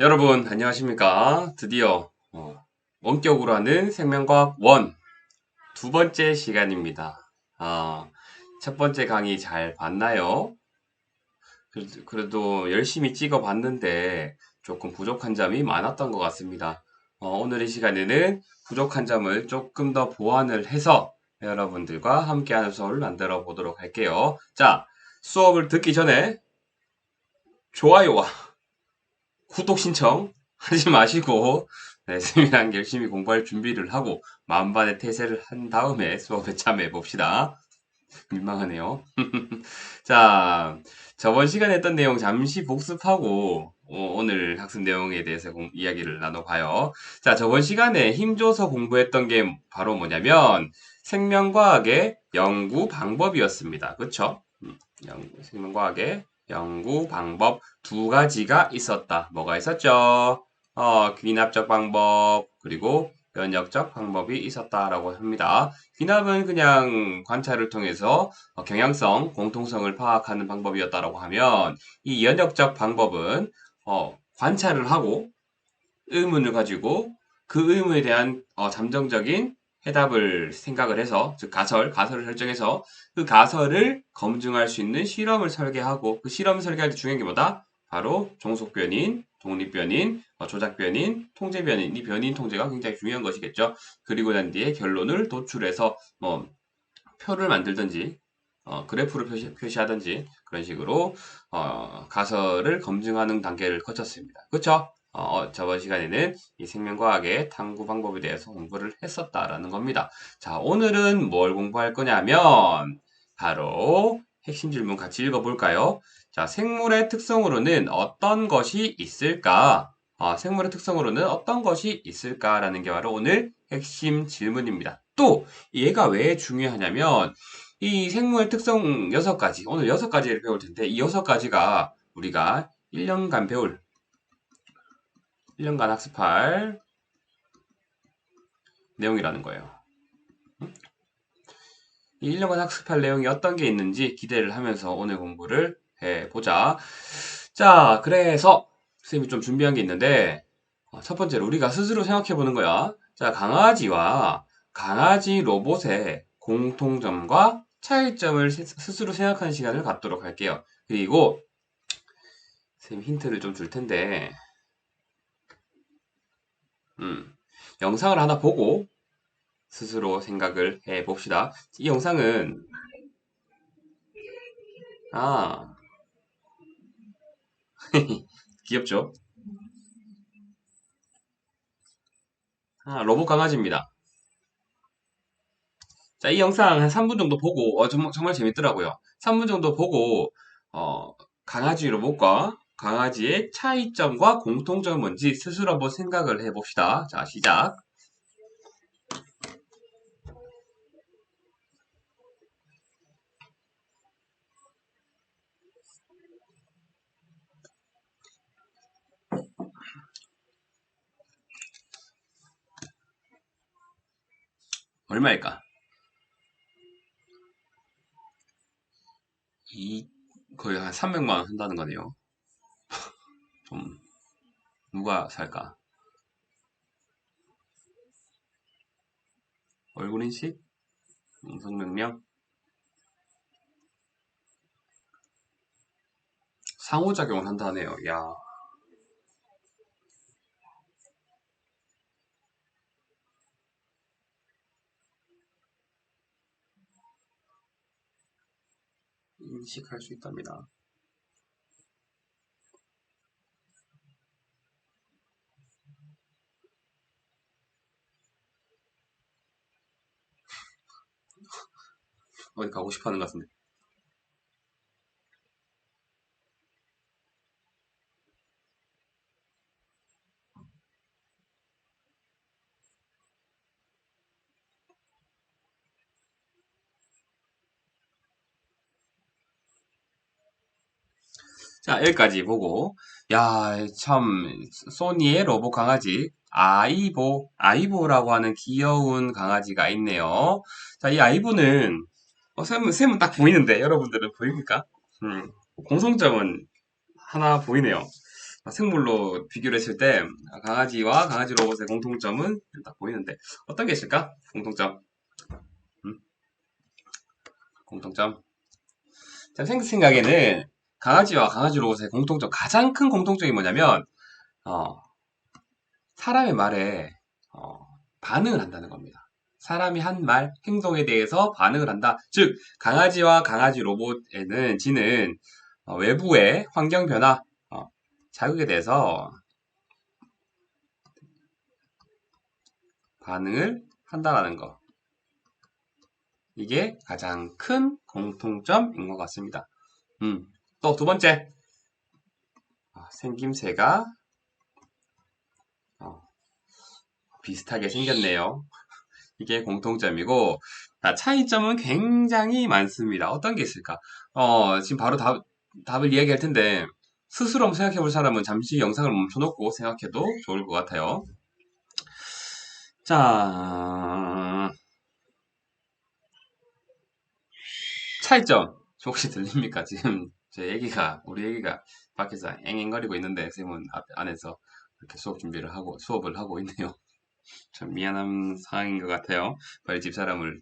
여러분, 안녕하십니까? 드디어 원격으로 하는 생명과학 1 두 번째 시간입니다. 아, 첫 번째 강의 잘 봤나요? 그래도 열심히 찍어 봤는데 조금 부족한 점이 많았던 것 같습니다. 오늘 이 시간에는 부족한 점을 조금 더 보완을 해서 여러분들과 함께하는 수업을 만들어 보도록 할게요. 자, 수업을 듣기 전에 좋아요와 구독 신청 하지 마시고, 네, 쌤이랑 열심히 공부할 준비를 하고 만반의 태세를 한 다음에 수업에 참여해 봅시다. 민망하네요. 자, 저번 시간에 했던 내용 잠시 복습하고 오늘 학습 내용에 대해서 이야기를 나눠봐요. 자, 저번 시간에 힘줘서 공부했던 게 바로 뭐냐면 생명과학의 연구 방법이었습니다. 그쵸? 생명과학의 연구 방법 두 가지가 있었다. 뭐가 있었죠? 귀납적 방법 그리고 면역적 방법이 있었다라고 합니다. 귀납은 그냥 관찰을 통해서 경향성, 공통성을 파악하는 방법이었다라고 하면 이 연역적 방법은 관찰을 하고 의문을 가지고 그 의문에 대한 잠정적인 해답을 생각을 해서 즉 가설을 설정해서 그 가설을 검증할 수 있는 실험을 설계하고 그 실험 설계할 때 중요한 게 뭐다? 바로 종속변인, 독립변인, 조작변인, 통제변인 이 변인 통제가 굉장히 중요한 것이겠죠. 그리고 난 뒤에 결론을 도출해서 뭐 표를 만들든지 그래프를 표시하든지 그런 식으로 가설을 검증하는 단계를 거쳤습니다. 그쵸? 저번 시간에는 이 생명과학의 탐구 방법에 대해서 공부를 했었다라는 겁니다. 자, 오늘은 뭘 공부할 거냐면 바로 핵심 질문 같이 읽어볼까요? 자, 생물의 특성으로는 어떤 것이 있을까? 생물의 특성으로는 어떤 것이 있을까라는 게 바로 오늘 핵심 질문입니다. 또 얘가 왜 중요하냐면 이 생물의 특성 6가지, 오늘 6가지를 배울 텐데 이 6가지가 우리가 1년간 배울 1년간 학습할 내용이라는 거예요. 이 1년간 학습할 내용이 어떤 게 있는지 기대를 하면서 오늘 공부를 해보자. 자, 그래서 선생님이 좀 준비한 게 있는데 첫 번째로 우리가 스스로 생각해 보는 거야. 자, 강아지와 강아지 로봇의 공통점과 차이점을 스스로 생각하는 시간을 갖도록 할게요. 그리고 선생님 힌트를 좀 줄 텐데 영상을 하나 보고 스스로 생각을 해 봅시다. 이 영상은 아 귀엽죠? 로봇 강아지입니다. 자, 이 영상 한 3분 정도 보고 정말 재밌더라고요. 3분 정도 보고 어, 강아지 로봇과 강아지의 차이점과 공통점은 뭔지 스스로 한번 생각을 해 봅시다. 자, 시작. 얼마일까? 이 거의 한 300만 원 한다는 거네요. 좀 누가 살까? 얼굴 인식? 성명령? 상호작용을 한다네요. 야, 인식할 수 있답니다. 어디 가고 싶어 하는 것 같은데. 자, 여기까지 보고. 야, 참, 소니의 로봇 강아지, 아이보라고 하는 귀여운 강아지가 있네요. 자, 이 아이보는, 쌤은 딱 보이는데, 여러분들은 보입니까? 공통점은 하나 보이네요. 생물로 비교를 했을 때 강아지와 강아지 로봇의 공통점은 딱 보이는데 어떤 게 있을까? 공통점. 음? 공통점. 제 생각에는 강아지와 강아지 로봇의 공통점, 가장 큰 공통점이 뭐냐면 어, 사람의 말에 반응을 한다는 겁니다. 사람이 한 말, 행동에 대해서 반응을 한다. 즉, 강아지와 강아지 로봇에는 지는 외부의 환경 변화, 자극에 대해서 반응을 한다라는 거. 이게 가장 큰 공통점인 것 같습니다. 또 두 번째, 생김새가 비슷하게 생겼네요. 이게 공통점이고, 차이점은 굉장히 많습니다. 어떤 게 있을까? 지금 바로 답을 이야기할 텐데, 스스로 한번 생각해 볼 사람은 잠시 영상을 멈춰놓고 생각해도 좋을 것 같아요. 자, 차이점. 혹시 들립니까? 지금 우리 애기가 밖에서 앵앵거리고 있는데, 쌤은 안에서 이렇게 수업을 하고 있네요. 참 미안한 상황인 것 같아요. 빨리 집사람을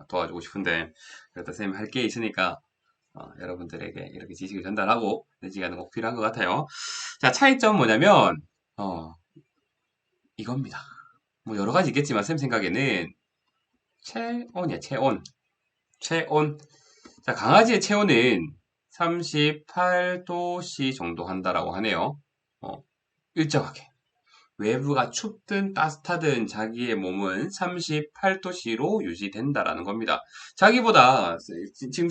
도와주고 싶은데, 그래도 쌤 할 게 있으니까, 여러분들에게 이렇게 지식을 전달하고 내 시간은 꼭 필요한 것 같아요. 자, 차이점 뭐냐면, 이겁니다. 뭐 여러 가지 있겠지만, 쌤 생각에는 체온이야, 체온. 체온. 자, 강아지의 체온은 38도씨 정도 한다라고 하네요. 일정하게. 외부가 춥든 따뜻하든 자기의 몸은 38도씨로 유지된다라는 겁니다. 자기보다 지금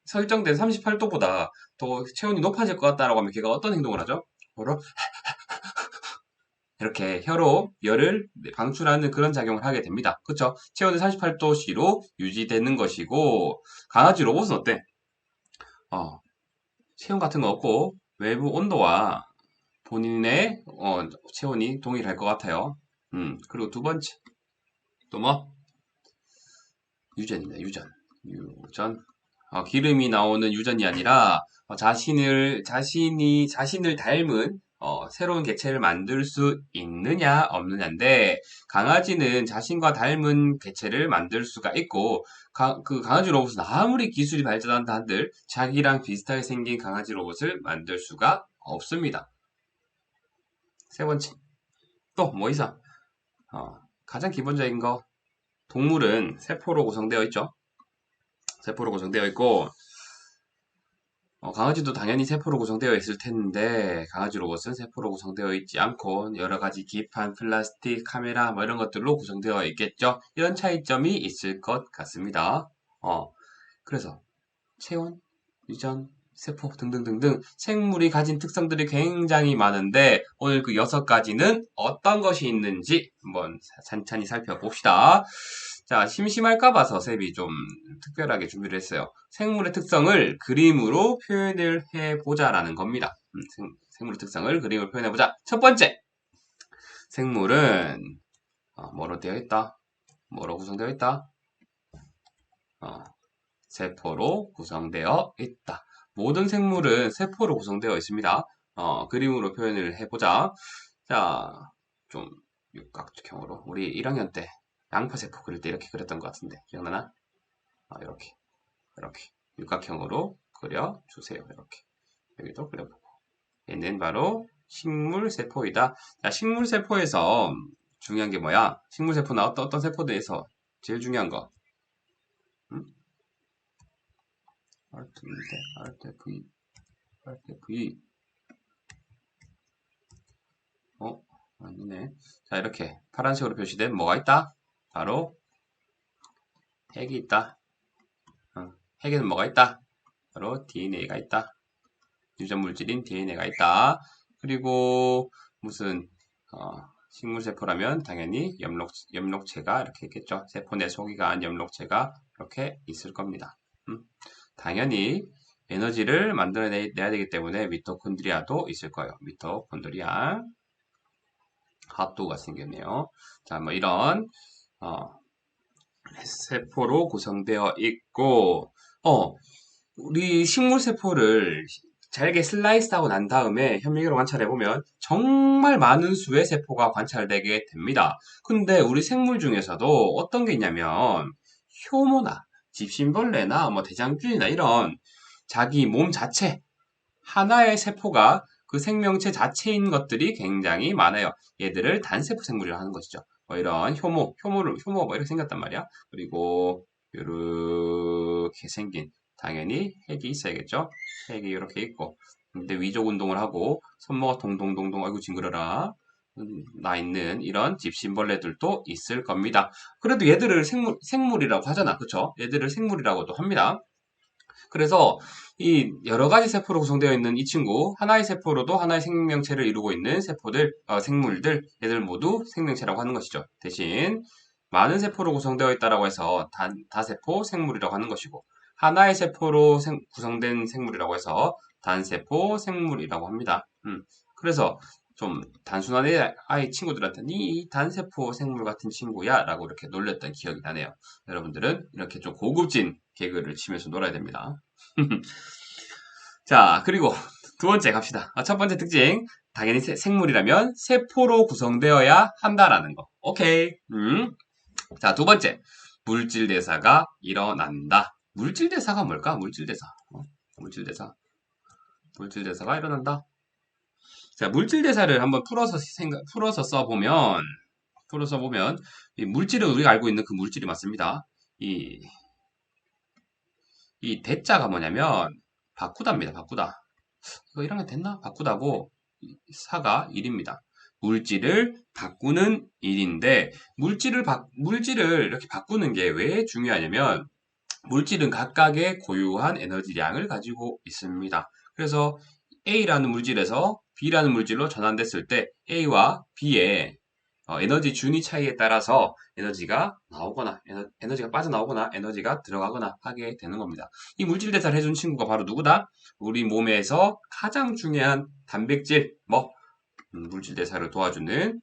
설정된 38도보다 더 체온이 높아질 것 같다라고 하면 걔가 어떤 행동을 하죠? 바로 이렇게 혀로 열을 방출하는 그런 작용을 하게 됩니다. 그쵸? 체온은 38도씨로 유지되는 것이고 강아지 로봇은 어때? 체온 같은 거 없고 외부 온도와 본인의 체온이 동일할 것 같아요. 그리고 두 번째 또 뭐? 유전입니다. 유전. 기름이 나오는 유전이 아니라 자신을 닮은 새로운 개체를 만들 수 있느냐 없느냐인데 강아지는 자신과 닮은 개체를 만들 수가 있고 그 강아지 로봇은 아무리 기술이 발전한다 한들 자기랑 비슷하게 생긴 강아지 로봇을 만들 수가 없습니다. 세 번째 또 뭐 있어? 가장 기본적인 거 동물은 세포로 구성되어 있죠. 세포로 구성되어 있고 강아지도 당연히 세포로 구성되어 있을 텐데 강아지 로봇은 세포로 구성되어 있지 않고 여러 가지 기판, 플라스틱, 카메라 뭐 이런 것들로 구성되어 있겠죠. 이런 차이점이 있을 것 같습니다. 그래서 체온, 유전, 세포 등등등등 생물이 가진 특성들이 굉장히 많은데 오늘 그 6가지는 어떤 것이 있는지 한번 찬찬히 살펴봅시다. 자, 심심할까 봐서 쌤이 좀 특별하게 준비를 했어요. 생물의 특성을 그림으로 표현을 해보자라는 겁니다. 생물의 특성을 그림으로 표현해보자. 첫 번째, 생물은 뭐로 되어 있다? 뭐로 구성되어 있다? 세포로 구성되어 있다. 모든 생물은 세포로 구성되어 있습니다. 그림으로 표현을 해보자. 자, 좀 육각형으로 우리 1학년 때 양파세포 그릴 때 이렇게 그렸던 것 같은데 기억나나? 이렇게 육각형으로 그려주세요. 이렇게 여기도 그려보고 얘는 바로 식물세포이다. 자, 식물세포에서 중요한 게 뭐야? 식물세포나 어떤 세포들에서 제일 중요한 거 음? Alt V Alt V 아니네. 자, 이렇게 파란색으로 표시된 뭐가 있다? 바로 핵이 있다. 핵에는 뭐가 있다? 바로 DNA가 있다. 유전 물질인 DNA가 있다. 그리고 무슨 식물세포라면 당연히 엽록체가 이렇게 있겠죠. 세포 내 속이가 안 엽록체가 이렇게 있을 겁니다. 당연히 에너지를 만들어내야 되기 때문에 미토콘드리아도 있을 거예요. 미토콘드리아 핫도그가 생겼네요. 자, 뭐 이런 세포로 구성되어 있고 우리 식물세포를 잘게 슬라이스하고 난 다음에 현미경으로 관찰해보면 정말 많은 수의 세포가 관찰되게 됩니다. 근데 우리 생물 중에서도 어떤 게 있냐면 효모나 집신벌레나 뭐 대장균이나 이런 자기 몸 자체 하나의 세포가 그 생명체 자체인 것들이 굉장히 많아요. 얘들을 단세포 생물이라고 하는 것이죠. 뭐 이런 효모 뭐 이렇게 생겼단 말이야. 그리고 이렇게 생긴 당연히 핵이 있어야겠죠. 핵이 이렇게 있고 근데 위족 운동을 하고 손모가 동동동동 아이고 징그러라 나 있는 이런 집신벌레들도 있을 겁니다. 그래도 얘들을 생물이라고 하잖아. 그쵸? 얘들을 생물이라고도 합니다. 그래서 이 여러 가지 세포로 구성되어 있는 이 친구, 하나의 세포로도 하나의 생명체를 이루고 있는 세포들, 생물들, 얘들 모두 생명체라고 하는 것이죠. 대신 많은 세포로 구성되어 있다라고 해서 다세포 생물이라고 하는 것이고, 하나의 세포로 구성된 생물이라고 해서 단세포 생물이라고 합니다. 그래서 좀 단순한 아이 친구들한테는 이 단세포 생물 같은 친구야 라고 이렇게 놀렸던 기억이 나네요. 여러분들은 이렇게 좀 고급진 개그를 치면서 놀아야 됩니다. 자, 그리고 두 번째 갑시다. 첫 번째 특징. 당연히 생물이라면 세포로 구성되어야 한다라는 거. 오케이. 자, 두 번째. 물질 대사가 일어난다. 물질 대사가 뭘까? 물질 대사. 물질 대사. 물질 대사가 일어난다. 자, 물질 대사를 한번 풀어서 써보면, 이 물질은 우리가 알고 있는 그 물질이 맞습니다. 이 대자가 뭐냐면, 바꾸다입니다. 바꾸다. 이거 1학년 됐나? 바꾸다고, 사가 1입니다. 물질을 바꾸는 일인데, 물질을 이렇게 바꾸는 게 왜 중요하냐면, 물질은 각각의 고유한 에너지량을 가지고 있습니다. 그래서 A라는 물질에서 B라는 물질로 전환됐을 때 A와 B의 에너지 준위 차이에 따라서 에너지가 나오거나 에너지가 빠져나오거나 에너지가 들어가거나 하게 되는 겁니다. 이 물질 대사를 해준 친구가 바로 누구다? 우리 몸에서 가장 중요한 단백질, 물질 대사를 도와주는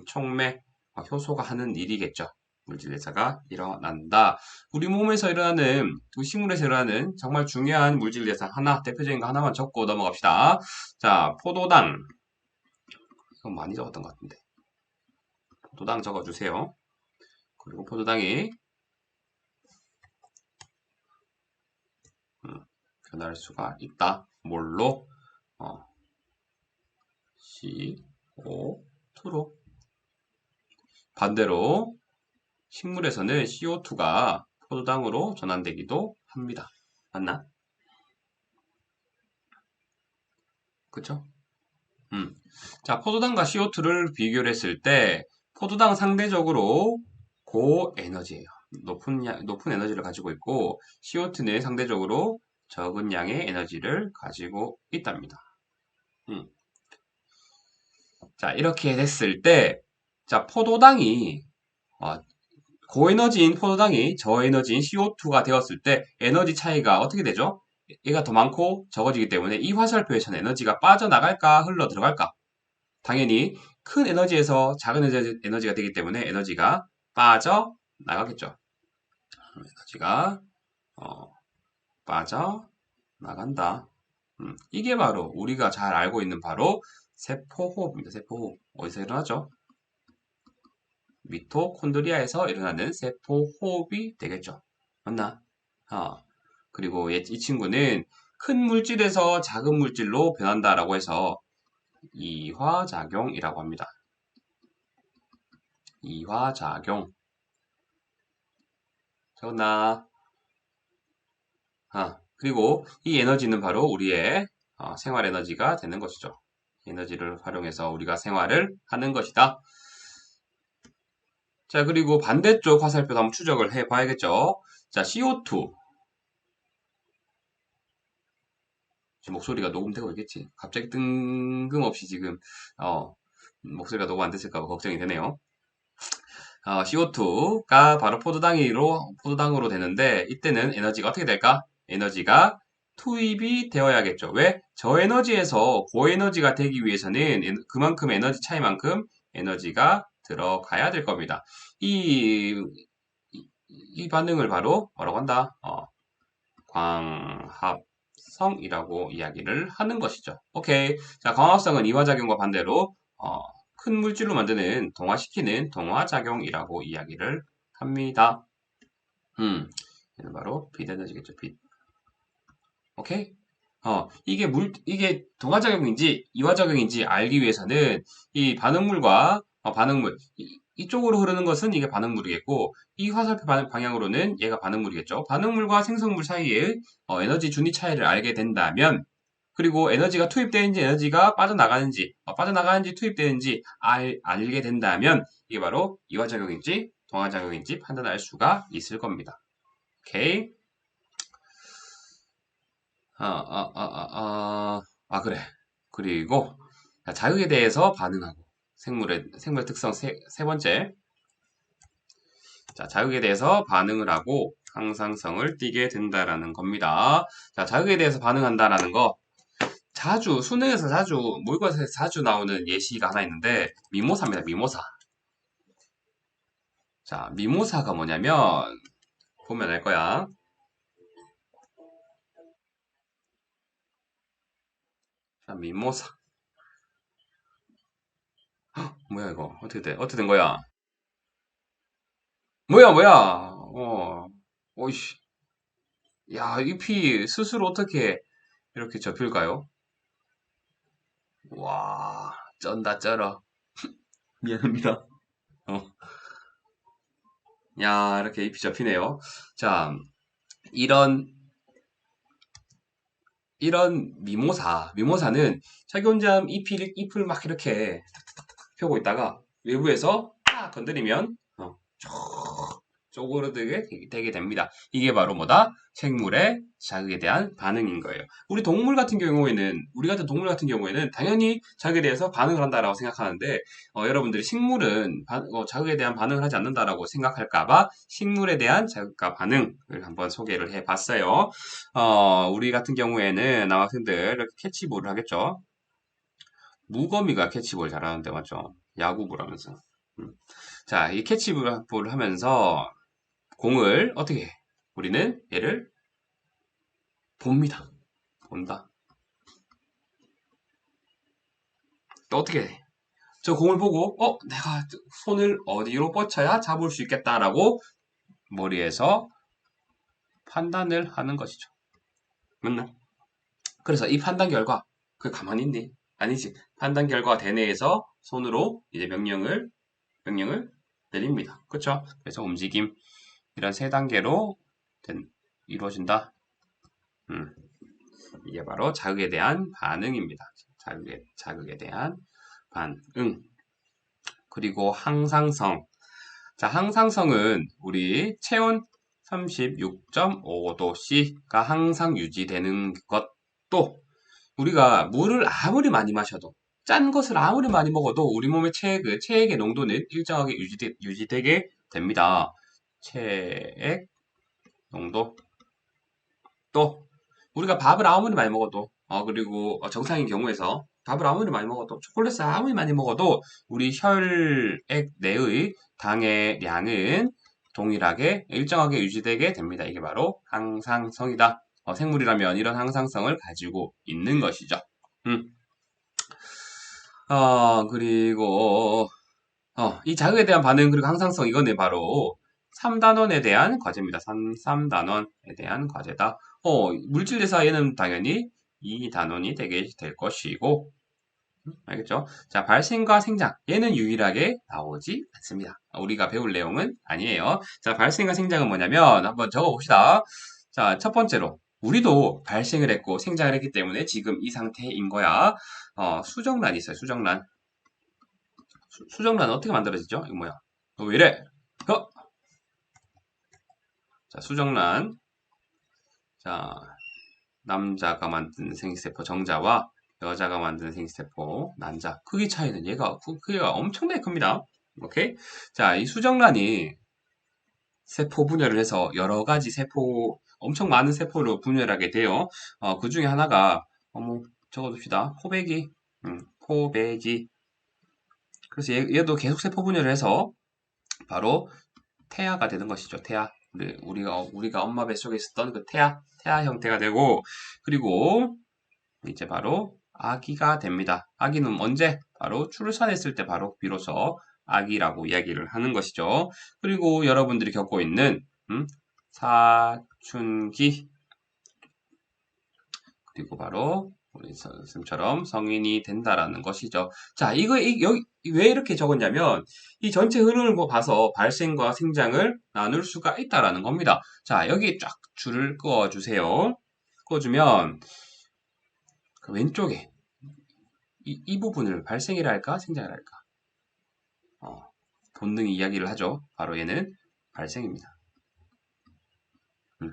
촉맥, 효소가 하는 일이겠죠. 물질 대사가 일어난다. 우리 몸에서 일어나는, 우리 식물에서 일어나는 정말 중요한 물질 대사 하나, 대표적인 거 하나만 적고 넘어갑시다. 자, 포도당. 이건 많이 적었던 것 같은데. 포도당 적어주세요. 그리고 포도당이 변할 수가 있다. 뭘로? CO2로. 반대로 식물에서는 CO2가 포도당으로 전환되기도 합니다. 맞나? 그쵸? 자, 포도당과 CO2를 비교를 했을 때 포도당 상대적으로 고에너지예요. 높은 에너지를 가지고 있고 CO2는 상대적으로 적은 양의 에너지를 가지고 있답니다. 자, 이렇게 됐을 때, 자, 포도당이 고에너지인 포도당이 저에너지인 CO2가 되었을 때 에너지 차이가 어떻게 되죠? 얘가 더 많고 적어지기 때문에 이 화살표에서는 에너지가 빠져나갈까 흘러 들어갈까? 당연히 큰 에너지에서 작은 에너지가 되기 때문에 에너지가 빠져나가겠죠. 에너지가 빠져나간다. 이게 바로 우리가 잘 알고 있는 바로 세포호흡입니다. 세포호흡. 어디서 일어나죠? 미토콘드리아에서 일어나는 세포호흡이 되겠죠. 맞나? 그리고 이 친구는 큰 물질에서 작은 물질로 변한다라고 해서 이화작용이라고 합니다. 이화작용. 적었나? 그리고 이 에너지는 바로 우리의 생활 에너지가 되는 것이죠. 에너지를 활용해서 우리가 생활을 하는 것이다. 자, 그리고 반대쪽 화살표도 한번 추적을 해 봐야겠죠. 자, CO2. 지금 목소리가 녹음되고 있겠지. 갑자기 뜬금없이 지금, 목소리가 녹음 안 됐을까 봐 걱정이 되네요. CO2가 바로 포도당으로 되는데, 이때는 에너지가 어떻게 될까? 에너지가 투입이 되어야겠죠. 왜? 저에너지에서 고에너지가 되기 위해서는 그만큼 에너지 차이만큼 에너지가 들어가야 될 겁니다. 이 반응을 바로 뭐라고 한다? 광합성 항상성이라고 이야기를 하는 것이죠. 오케이. 자, 광합성은 이화작용과 반대로 큰 물질로 만드는 동화시키는 동화작용이라고 이야기를 합니다. 얘는 바로 빛 에너지겠죠. 빛. 오케이? 이게 동화작용인지 이화작용인지 알기 위해서는 이 반응물과 반응물 이쪽으로 흐르는 것은 이게 반응물이겠고 이 화살표 방향으로는 얘가 반응물이겠죠. 반응물과 생성물 사이의 에너지 준위 차이를 알게 된다면 그리고 에너지가 투입되는지 에너지가 빠져나가는지 투입되는지 알게 된다면 이게 바로 이화작용인지 동화작용인지 판단할 수가 있을 겁니다. 오케이? 그래. 그리고 자극에 대해서 반응하고 생물의 특성 세 번째. 자, 자극에 대해서 반응을 하고 항상성을 띠게 된다라는 겁니다. 자, 자극에 대해서 반응한다라는 거 수능에서 모의고사에서 자주 나오는 예시가 하나 있는데 미모사입니다. 미모사. 자, 미모사가 뭐냐면 보면 알 거야. 자, 미모사. 뭐야 이거? 어떻게 돼? 어떻게 된 거야? 뭐야? 오이씨. 야, 잎이 스스로 어떻게 이렇게 접힐까요? 와, 쩐다 쩔어. 미안합니다. 어. 야, 이렇게 잎이 접히네요. 자, 이런 미모사는 자기 혼자 잎을 막 이렇게 펴고 있다가 외부에서 딱 건드리면 쪼그러들게 되게 됩니다. 이게 바로 뭐다? 생물의 자극에 대한 반응인 거예요. 우리 같은 동물 같은 경우에는 당연히 자극에 대해서 반응을 한다라고 생각하는데, 여러분들이 식물은 자극에 대한 반응을 하지 않는다라고 생각할까봐 식물에 대한 자극과 반응을 한번 소개를 해봤어요. 우리 같은 경우에는 남학생들 이렇게 캐치볼을 하겠죠. 무거미가 캐치볼 잘하는데 맞죠? 야구볼 하면서. 자, 이 캐치볼을 하면서 공을 어떻게 해? 우리는 얘를 봅니다. 본다. 또 어떻게 해? 저 공을 보고 내가 손을 어디로 뻗쳐야 잡을 수 있겠다라고 머리에서 판단을 하는 것이죠. 맞나? 그래서 이 판단 결과 그 가만히 있니? 아니지. 판단 결과 대내에서 손으로 이제 명령을 내립니다. 그렇죠? 그래서 움직임 이런 세 단계로 이루어진다. 이게 바로 자극에 대한 반응입니다. 자극에 대한 반응. 그리고 항상성. 자, 항상성은 우리 체온 36.5도씨가 항상 유지되는 것도 우리가 물을 아무리 많이 마셔도 짠 것을 아무리 많이 먹어도 우리 몸의 체액의 농도는 일정하게 유지되게 됩니다. 체액 농도 또 우리가 밥을 아무리 많이 먹어도 그리고 정상인 경우에서 밥을 아무리 많이 먹어도 초콜릿을 아무리 많이 먹어도 우리 혈액 내의 당의 양은 동일하게 일정하게 유지되게 됩니다. 이게 바로 항상성이다. 생물이라면 이런 항상성을 가지고 있는 것이죠. 그리고 이 자극에 대한 반응 그리고 항상성 이거는 바로 3단원에 대한 과제입니다. 3단원에 대한 과제다. 물질 대사에는 당연히 2단원이 되게 될 것이고 알겠죠? 자, 발생과 생장 얘는 유일하게 나오지 않습니다. 우리가 배울 내용은 아니에요. 자, 발생과 생장은 뭐냐면 한번 적어봅시다. 자, 첫 번째로 우리도 발생을 했고 생장을 했기 때문에 지금 이 상태인 거야. 수정란이 있어요. 수정란. 수정란은 어떻게 만들어지죠? 이거 뭐야? 왜 이래? 자, 수정란. 자, 남자가 만든 생기세포 정자와 여자가 만든 생기세포 난자. 크기 차이는 크기가 엄청나게 큽니다. 오케이? 자, 이 수정란이 세포 분열을 해서 여러 가지 엄청 많은 세포로 분열하게 돼요. 그 중에 하나가, 적어둡시다. 포배기. 포배기. 그래서 얘도 계속 세포 분열을 해서 바로 태아가 되는 것이죠. 태아. 우리가 엄마 뱃속에 있었던 그 태아 형태가 되고, 그리고 이제 바로 아기가 됩니다. 아기는 언제? 바로 출산했을 때 바로 비로소 아기라고 이야기를 하는 것이죠. 그리고 여러분들이 겪고 있는 사춘기, 그리고 바로 우리 선생님처럼 성인이 된다라는 것이죠. 자, 여기 왜 이렇게 적었냐면 이 전체 흐름을 봐서 발생과 생장을 나눌 수가 있다라는 겁니다. 자, 여기 쫙 줄을 그어주세요. 그어주면 그 왼쪽에 이 부분을 발생이라 할까? 생장이라 할까? 본능이 이야기를 하죠. 바로 얘는 발생입니다.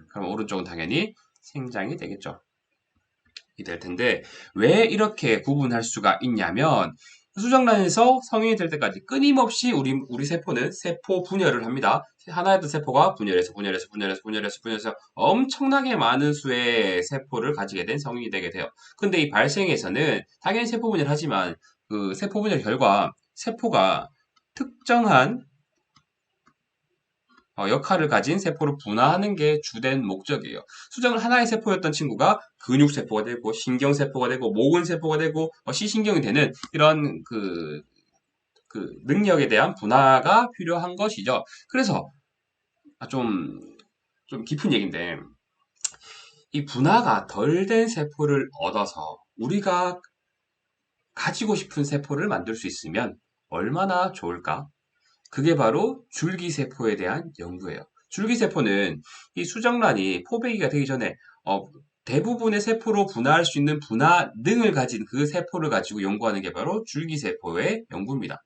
그럼 오른쪽은 당연히 생장이 되겠죠. 이 될 텐데 왜 이렇게 구분할 수가 있냐면 수정란에서 성인이 될 때까지 끊임없이 우리 세포는 세포 분열을 합니다. 하나의 세포가 분열해서 엄청나게 많은 수의 세포를 가지게 된 성인이 되게 돼요. 근데 이 발생에서는 당연히 세포 분열을 하지만 그 세포 분열 결과 세포가 특정한 역할을 가진 세포를 분화하는 게 주된 목적이에요. 수정은 하나의 세포였던 친구가 근육세포가 되고 신경세포가 되고 모근세포가 되고 시신경이 되는 이런 그 능력에 대한 분화가 필요한 것이죠. 그래서 좀 깊은 얘기인데 이 분화가 덜 된 세포를 얻어서 우리가 가지고 싶은 세포를 만들 수 있으면 얼마나 좋을까? 그게 바로 줄기세포에 대한 연구예요. 줄기세포는 이 수정란이 포배기가 되기 전에 대부분의 세포로 분화할 수 있는 분화능을 가진 그 세포를 가지고 연구하는 게 바로 줄기세포의 연구입니다.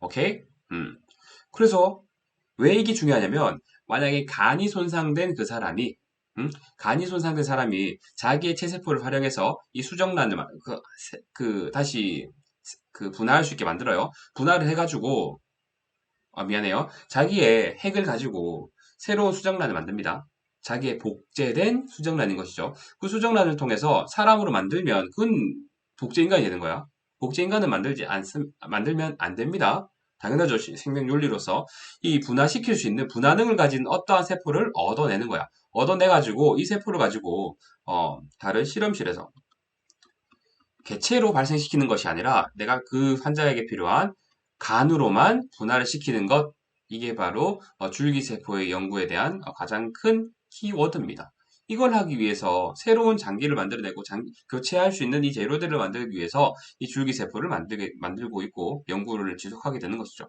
오케이? 그래서 왜 이게 중요하냐면 만약에 간이 손상된 그 사람이 간이 손상된 사람이 자기의 체세포를 활용해서 이 수정란을 다시 분화할 수 있게 만들어요. 분화를 해가지고 미안해요. 자기의 핵을 가지고 새로운 수정란을 만듭니다. 자기의 복제된 수정란인 것이죠. 그 수정란을 통해서 사람으로 만들면 그건 복제인간이 되는 거야. 복제인간을 만들면 안 됩니다. 당연하죠. 생명 윤리로서. 이 분화시킬 수 있는 분화능을 가진 어떠한 세포를 얻어내는 거야. 얻어내가지고 이 세포를 가지고 다른 실험실에서 개체로 발생시키는 것이 아니라 내가 그 환자에게 필요한 간으로만 분할을 시키는 것, 이게 바로 줄기세포의 연구에 대한 가장 큰 키워드입니다. 이걸 하기 위해서 새로운 장기를 만들어내고 교체할 수 있는 이 재료들을 만들기 위해서 이 줄기세포를 만들고 있고 연구를 지속하게 되는 것이죠.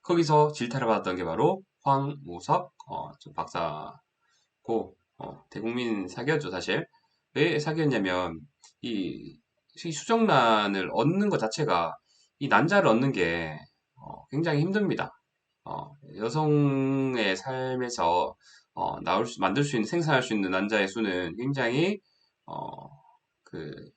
거기서 질타를 받았던 게 바로 황우석 박사고 대국민 사기였죠 사실. 왜 사기였냐면 이 수정란을 얻는 것 자체가 이 난자를 얻는 게 굉장히 힘듭니다. 여성의 삶에서 만들 수 있는 생산할 수 있는 난자의 수는 굉장히 그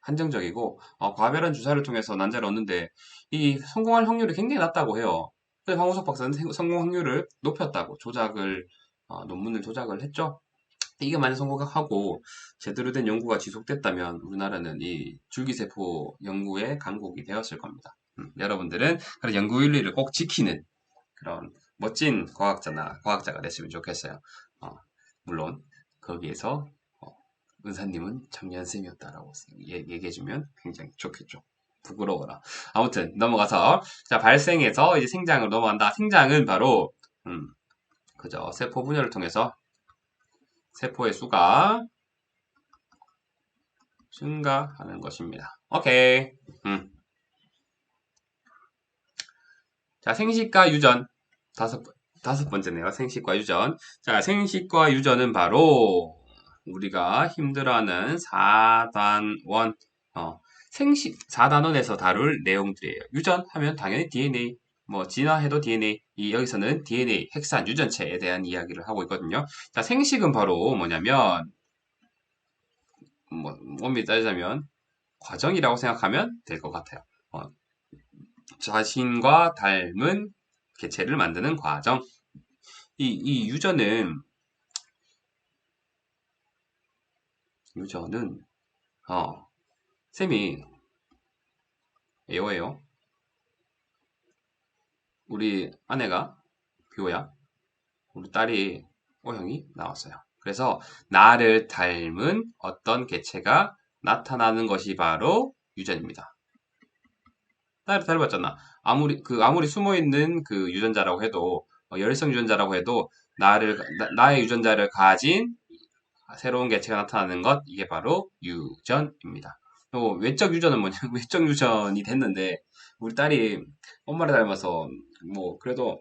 한정적이고 과별한 주사를 통해서 난자를 얻는데 이 성공할 확률이 굉장히 낮다고 해요. 그래서 황우석 박사는 성공 확률을 높였다고 논문을 조작을 했죠. 이게 만약 성공하고 제대로 된 연구가 지속됐다면 우리나라는 이 줄기세포 연구의 강국이 되었을 겁니다. 여러분들은 그런 연구 윤리를 꼭 지키는 그런 멋진 과학자가 됐으면 좋겠어요. 물론 거기에서 은사님은 청년쌤이었다라고 얘기해주면 굉장히 좋겠죠. 부끄러워라. 아무튼 넘어가서 자 발생에서 이제 생장으로 넘어간다. 생장은 바로 그저 세포 분열을 통해서 세포의 수가 증가하는 것입니다. 오케이. 자, 생식과 유전. 다섯 번째네요. 생식과 유전. 자, 생식과 유전은 바로 우리가 힘들어하는 4단원, 4단원에서 다룰 내용들이에요. 유전 하면 당연히 DNA, 진화해도 DNA, 여기서는 DNA, 핵산, 유전체에 대한 이야기를 하고 있거든요. 자, 생식은 바로 뭐냐면, 엄밀히 따지자면, 과정이라고 생각하면 될 것 같아요. 자신과 닮은 개체를 만드는 과정. 이 유전은, 쌤이, 에어예요. 우리 아내가, 뷰야. 우리 딸이 O형이 나왔어요. 그래서 나를 닮은 어떤 개체가 나타나는 것이 바로 유전입니다. 나를 닮았잖아. 아무리 숨어 있는 그 유전자라고 해도 열성 유전자라고 해도 나의 유전자를 가진 새로운 개체가 나타나는 것, 이게 바로 유전입니다. 외적 유전은 뭐냐? 외적 유전이 됐는데 우리 딸이 엄마를 닮아서 뭐 그래도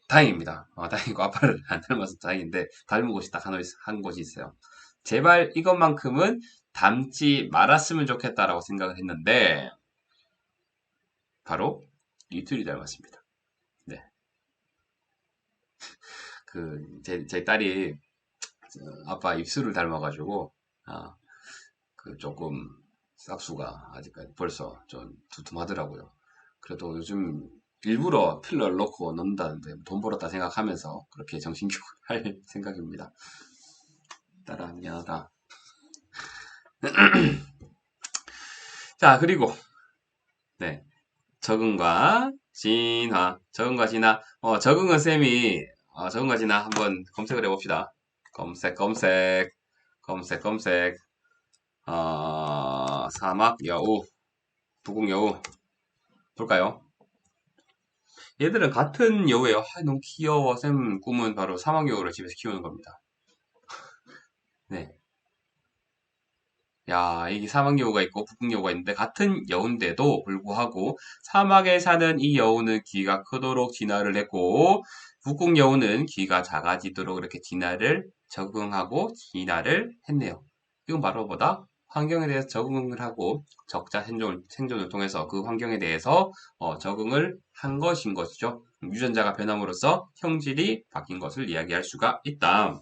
다행입니다. 다행이고 아빠를 안 닮아서 다행인데 닮은 곳이 딱 한 곳이 있어요. 제발 이것만큼은 닮지 말았으면 좋겠다라고 생각을 했는데 바로 이틀이 닮았습니다. 네. 제 딸이 아빠 입술을 닮아가지고 조금 싹수가 아직까지 벌써 좀 두툼하더라고요. 그래도 요즘 일부러 필러를 넣고 넣는다는데 돈 벌었다 생각하면서 그렇게 정신교육을 할 생각입니다. 딸아 미안하다. 자, 그리고 네, 적응과 진화. 적응은 쌤이 적응과 진화 한번 검색을 해봅시다. 검색. 사막 여우, 북극 여우 볼까요? 얘들은 같은 여우예요. 너무 귀여워. 쌤 꿈은 바로 사막 여우를 집에서 키우는 겁니다. 네. 야, 이게 사막 여우가 있고 북극 여우가 있는데 같은 여우인데도 불구하고 사막에 사는 이 여우는 귀가 크도록 진화를 했고 북극 여우는 귀가 작아지도록 이렇게 적응하고 진화를 했네요. 이건 바로 뭐다? 환경에 대해서 적응을 하고 적자 생존을 통해서 그 환경에 대해서 적응을 한 것인 것이죠. 유전자가 변함으로써 형질이 바뀐 것을 이야기할 수가 있다.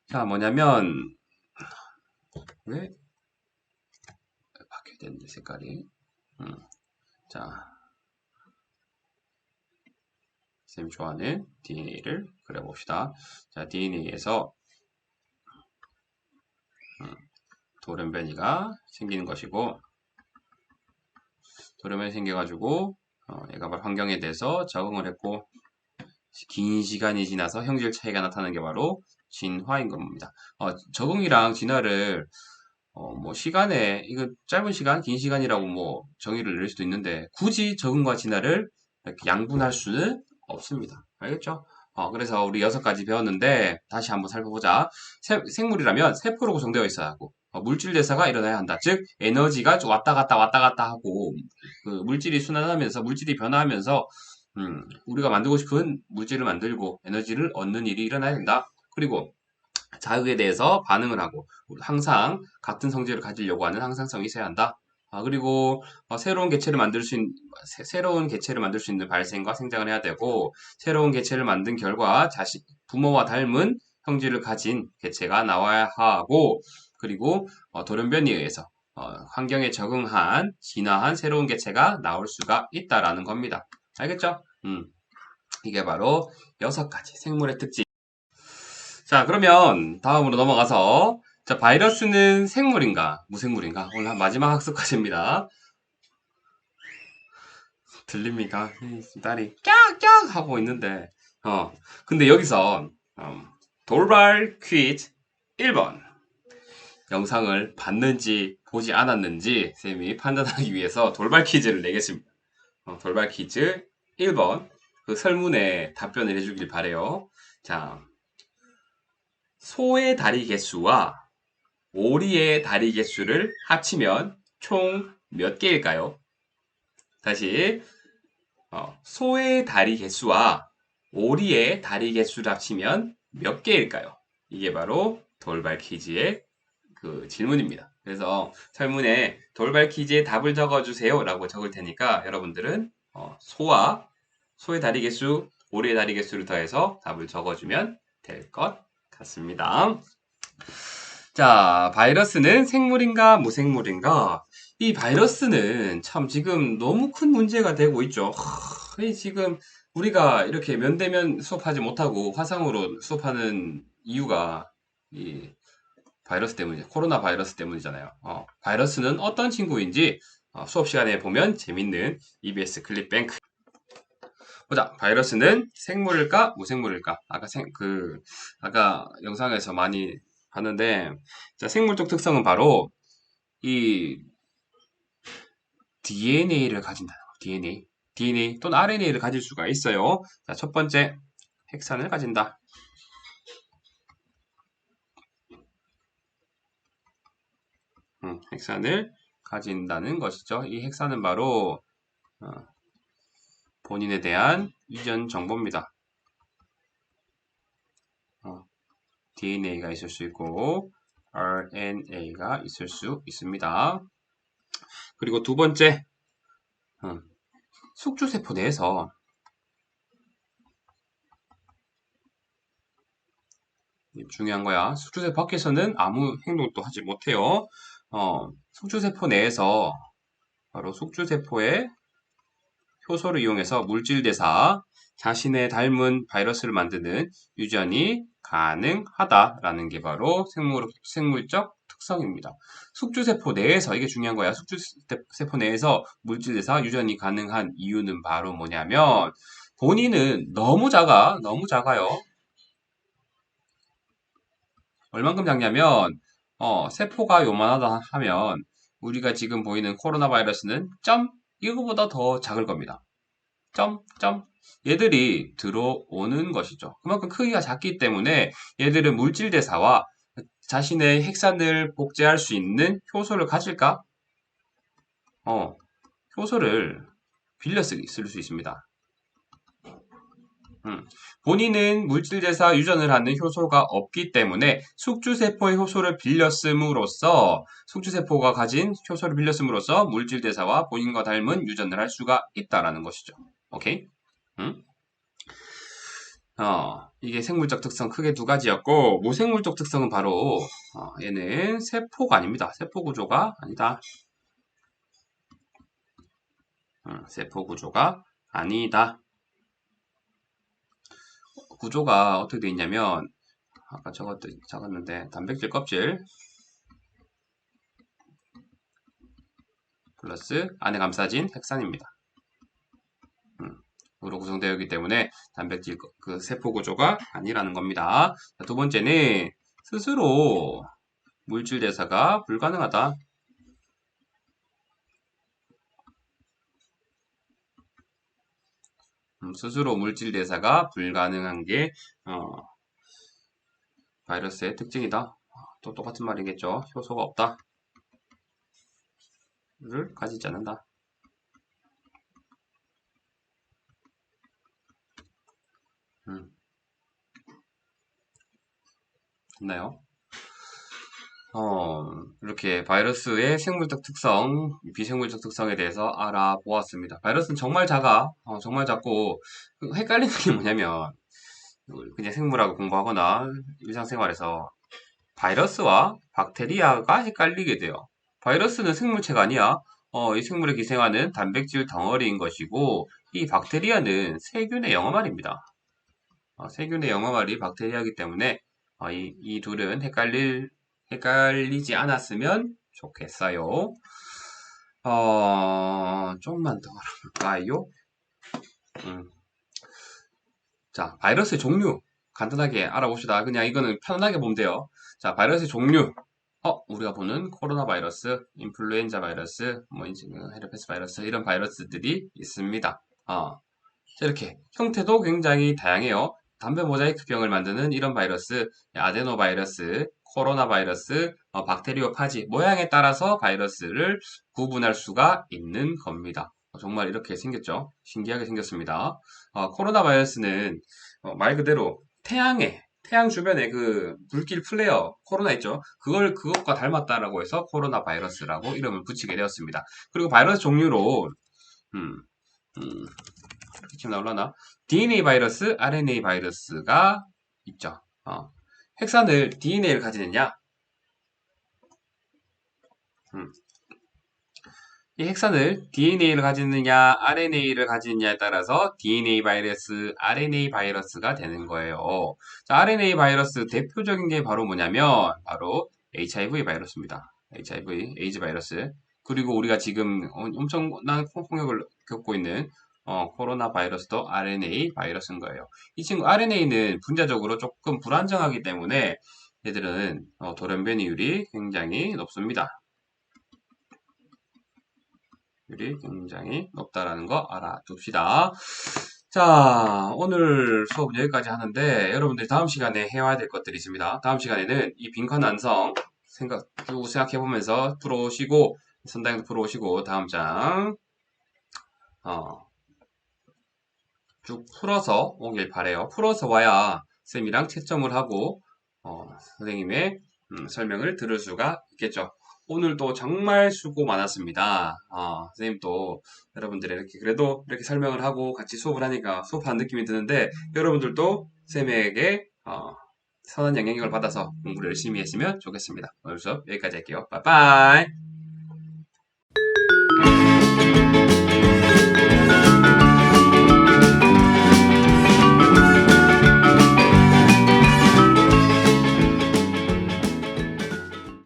자, 뭐냐면 왜 바뀌어야 되는지 색깔이 자, 쌤이 좋아하는 DNA를 그려봅시다. 자, DNA에서 돌연변이가 생기는 것이고 돌연변이 생겨가지고 얘가 바로 환경에 대해서 적응을 했고 긴 시간이 지나서 형질 차이가 나타나는 게 바로 진화인 겁니다. 적응이랑 진화를 뭐 시간에 이거 짧은 시간, 긴 시간이라고 뭐 정의를 내릴 수도 있는데 굳이 적응과 진화를 이렇게 양분할 수는 없습니다. 알겠죠? 그래서 우리 6가지 배웠는데 다시 한번 살펴보자. 생물이라면 세포로 구성되어 있어야 하고 물질 대사가 일어나야 한다. 즉 에너지가 좀 왔다 갔다 하고 그 물질이 순환하면서 물질이 변화하면서 우리가 만들고 싶은 물질을 만들고 에너지를 얻는 일이 일어나야 된다. 그리고 자극에 대해서 반응을 하고 항상 같은 성질을 가지려고 하는 항상성이 있어야 한다. 그리고 새로운 개체를 만들 수 있는 발생과 생장을 해야 되고 새로운 개체를 만든 결과 부모와 닮은 형질을 가진 개체가 나와야 하고 그리고 돌연변이에 의해서 환경에 적응한 진화한 새로운 개체가 나올 수가 있다라는 겁니다. 알겠죠? 이게 바로 6가지 생물의 특징. 자, 그러면 다음으로 넘어가서 자, 바이러스는 생물인가 무생물인가? 오늘 마지막 학습 과제입니다. 들립니까? 딸이 깍깍 하고 있는데 근데 여기서 돌발 퀴즈 1번 영상을 봤는지 보지 않았는지 쌤이 판단하기 위해서 돌발 퀴즈를 내겠습니다. 돌발 퀴즈 1번 그 설문에 답변을 해주길 바래요. 자, 소의 다리 개수와 오리의 다리 개수를 합치면 총 몇 개일까요? 다시 소의 다리 개수와 오리의 다리 개수를 합치면 몇 개일까요? 이게 바로 돌발 퀴즈의 그 질문입니다. 그래서 설문에 돌발 퀴즈에 답을 적어주세요 라고 적을 테니까 여러분들은 소의 다리 개수, 오리의 다리 개수를 더해서 답을 적어주면 될 것 같습니다. 자, 바이러스는 생물인가 무생물인가? 이 바이러스는 참 지금 너무 큰 문제가 되고 있죠. 지금 우리가 이렇게 면대면 수업하지 못하고 화상으로 수업하는 이유가 이 바이러스 때문이죠. 코로나 바이러스 때문이잖아요. 바이러스는 어떤 친구인지 수업 시간에 보면 재밌는 EBS 클립뱅크 보자. 바이러스는 생물일까? 무생물일까? 아까 영상에서 많이 봤는데, 자, 생물적 특성은 바로 이 DNA를 가진다는 거. DNA 또는 RNA를 가질 수가 있어요. 자, 첫 번째, 핵산을 가진다. 핵산을 가진다는 것이죠. 이 핵산은 바로 본인에 대한 이전 정보입니다. DNA가 있을 수 있고 RNA가 있을 수 있습니다. 그리고 두 번째, 숙주세포 내에서 중요한 거야. 숙주세포 밖에서는 아무 행동도 하지 못해요. 숙주세포 내에서 바로 숙주세포의 효소를 이용해서 물질대사, 자신의 닮은 바이러스를 만드는 유전이 가능하다라는 게 바로 생물적 특성입니다. 숙주세포 내에서, 이게 중요한 거야. 숙주세포 내에서 물질대사, 유전이 가능한 이유는 바로 뭐냐면, 본인은 너무 작아요. 얼만큼 작냐면, 세포가 요만하다 하면, 우리가 지금 보이는 코로나 바이러스는 이거보다 더 작을 겁니다. 얘들이 들어오는 것이죠. 그만큼 크기가 작기 때문에 얘들은 물질대사와 자신의 핵산을 복제할 수 있는 효소를 가질까? 효소를 빌려 쓸 수 있습니다. 본인은 물질대사 유전을 하는 효소가 없기 때문에 숙주세포의 효소를 빌려 씀으로써 숙주세포가 가진 효소를 빌려 씀으로써 물질대사와 본인과 닮은 유전을 할 수가 있다라는 것이죠. 오케이? 이게 생물적 특성 크게 두 가지였고, 무생물적 특성은 바로, 얘는 세포가 아닙니다. 세포 구조가 아니다. 세포 구조가 아니다. 구조가 어떻게 되어 있냐면, 아까 적었는데, 단백질 껍질, 플러스 안에 감싸진 핵산입니다. 으로 구성되어 있기 때문에 단백질 그 세포 구조가 아니라는 겁니다. 자, 두 번째는 스스로 물질 대사가 불가능하다. 스스로 물질 대사가 불가능한 게 바이러스의 특징이다. 또 똑같은 말이겠죠. 효소가 없다. 를 가지지 않는다. 됐나요? 이렇게 바이러스의 생물적 특성, 비생물적 특성에 대해서 알아보았습니다. 바이러스는 정말 정말 작고, 헷갈리는 게 뭐냐면, 그냥 생물학을 공부하거나 일상생활에서 바이러스와 박테리아가 헷갈리게 돼요. 바이러스는 생물체가 아니야. 이 생물에 기생하는 단백질 덩어리인 것이고, 이 박테리아는 세균의 영어말입니다. 세균의 영어말이 박테리아이기 때문에, 이 둘은 헷갈리지 않았으면 좋겠어요. 좀만 더 알아볼까요? 자, 바이러스의 종류 간단하게 알아봅시다. 그냥 이거는 편안하게 보면 돼요. 자, 바이러스의 종류. 우리가 보는 코로나 바이러스, 인플루엔자 바이러스, 헤르페스 바이러스 이런 바이러스들이 있습니다. 이렇게 형태도 굉장히 다양해요. 담배 모자이크 병을 만드는 이런 바이러스, 아데노 바이러스, 코로나 바이러스, 박테리오 파지 모양에 따라서 바이러스를 구분할 수가 있는 겁니다. 정말 이렇게 생겼죠. 신기하게 생겼습니다. 코로나 바이러스는 말 그대로 태양 주변에 그 불길 플레어 코로나 있죠. 그것과 닮았다라고 해서 코로나 바이러스라고 이름을 붙이게 되었습니다. 그리고 바이러스 종류로 이렇게 지금 나올라나? DNA 바이러스, RNA 바이러스가 있죠. 핵산을 DNA를 가지느냐? 이 핵산을 DNA를 가지느냐, RNA를 가지느냐에 따라서 DNA 바이러스, RNA 바이러스가 되는 거예요. 자, RNA 바이러스 대표적인 게 바로 뭐냐면, 바로 HIV 바이러스입니다. HIV, 에이즈 바이러스. 그리고 우리가 지금 엄청난 홍역을 겪고 있는 코로나 바이러스도 RNA 바이러스인 거예요. 이 친구 RNA는 분자적으로 조금 불안정하기 때문에 얘들은 돌연변이율이 굉장히 높습니다. 율이 굉장히 높다라는 거 알아둡시다. 자, 오늘 수업은 여기까지 하는데 여러분들 다음 시간에 해와야 될 것들이 있습니다. 다음 시간에는 이 빈칸 완성 쭉 생각해보면서 풀어오시고 선당도 풀어오시고 다음 장 쭉 풀어서 오길 바래요. 풀어서 와야 쌤이랑 채점을 하고 선생님의 설명을 들을 수가 있겠죠. 오늘도 정말 수고 많았습니다. 선생님도 여러분들이 이렇게 그래도 이렇게 설명을 하고 같이 수업을 하니까 수업하는 느낌이 드는데 여러분들도 쌤에게 선한 영향력을 받아서 공부를 열심히 했으면 좋겠습니다. 오늘 수업 여기까지 할게요. 빠이빠이.